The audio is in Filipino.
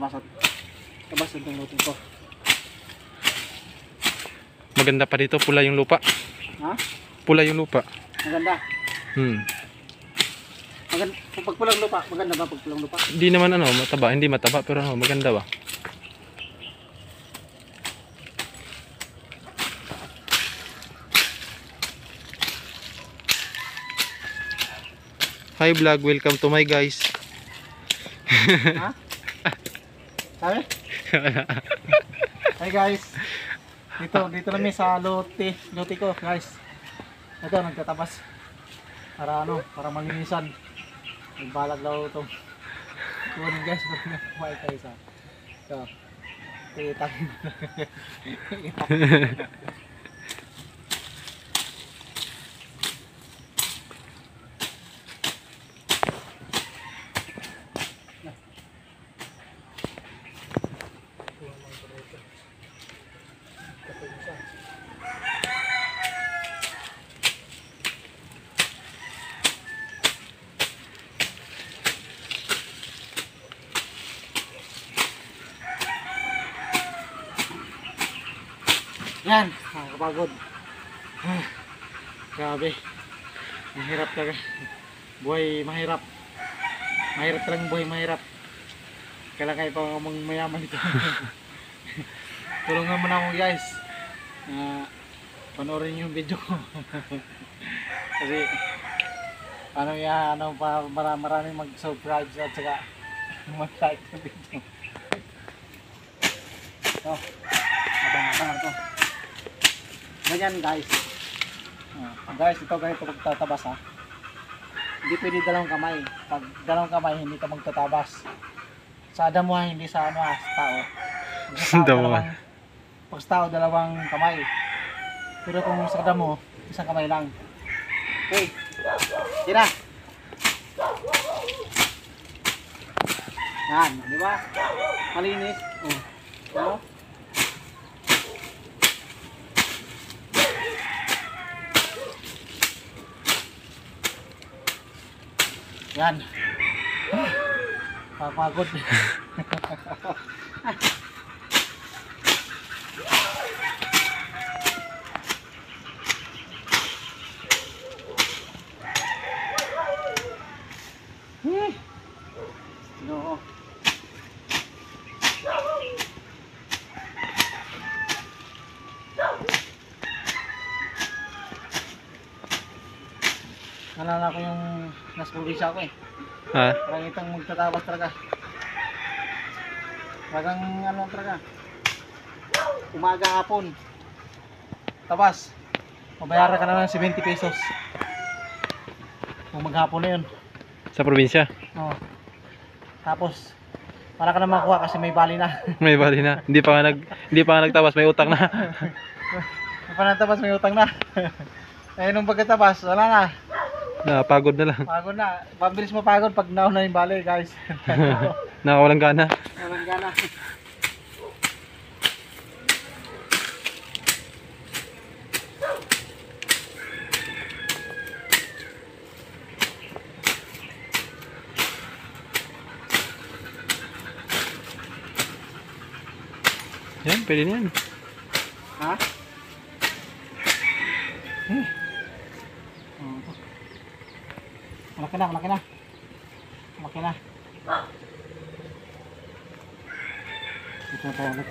tabasat. Tabasat ng luto ko. Maganda pa dito, pula yung lupa. Ha? Pula yung lupa. Maganda. Maganda. Pag pulang lupa, maganda ba pag pulang lupa? Hindi naman ano, mataba, hindi mataba pero ano, maganda ba? Hi vlog, welcome to my guys. Ha? Sabi? Hi guys. Dito namin sa lote ko, guys. Ito nagtatabas. Para ano, para malinisan. Nagbalag daw itong kunin guys, para kumain tayo sa. So, kitang. Yan, nakakapagod. Grabe. Mahirap talaga. Buhay mahirap. Mahirap talagang buhay mahirap. Kailangan kayo pa mong mayaman ito. Tulungan mo na ako guys. Panoorin yung video ko. Kasi ano yan, ano pa maraming mag-subscribe at saka mag-like sa video. So, abang ito. Ganyan guys. Guys, ito ganito pagtatabas ha. Hindi pwede dalawang kamay. Pag dalawang kamay, hindi ka magtatabas. Sa damo ha, hindi sa ano ha, sa tao. Pag sa tao, dalawang kamay. Pero kung sa damo, isang kamay lang. Okay. Tira. Yan, di ba? Malinis. Ano? Yan. Papagod. No. Nalala ko yung nasa probinsya ako eh. Ha? Parang itong magtatabas talaga. Parang ano talaga. Umaga hapon. Tabas. Mabayaran ka na ng 70 pesos. Kung maghapon na yun. Sa probinsya? Oo. Tapos, para ka na makuha kasi may bali na. May bali na. Hindi pa nga nagtabas, may utang na. May panantabas, may utang na. Eh nung pagkatabas, wala na. Pagod na lang. Pagod na. Pabilis mo pagod pag nauna yung bali, guys. Nakawalang gana. Walang gana. Yan, pwede na yan. Ha? Malaki na, malaki na. Malaki na. Ito na tayo ulit.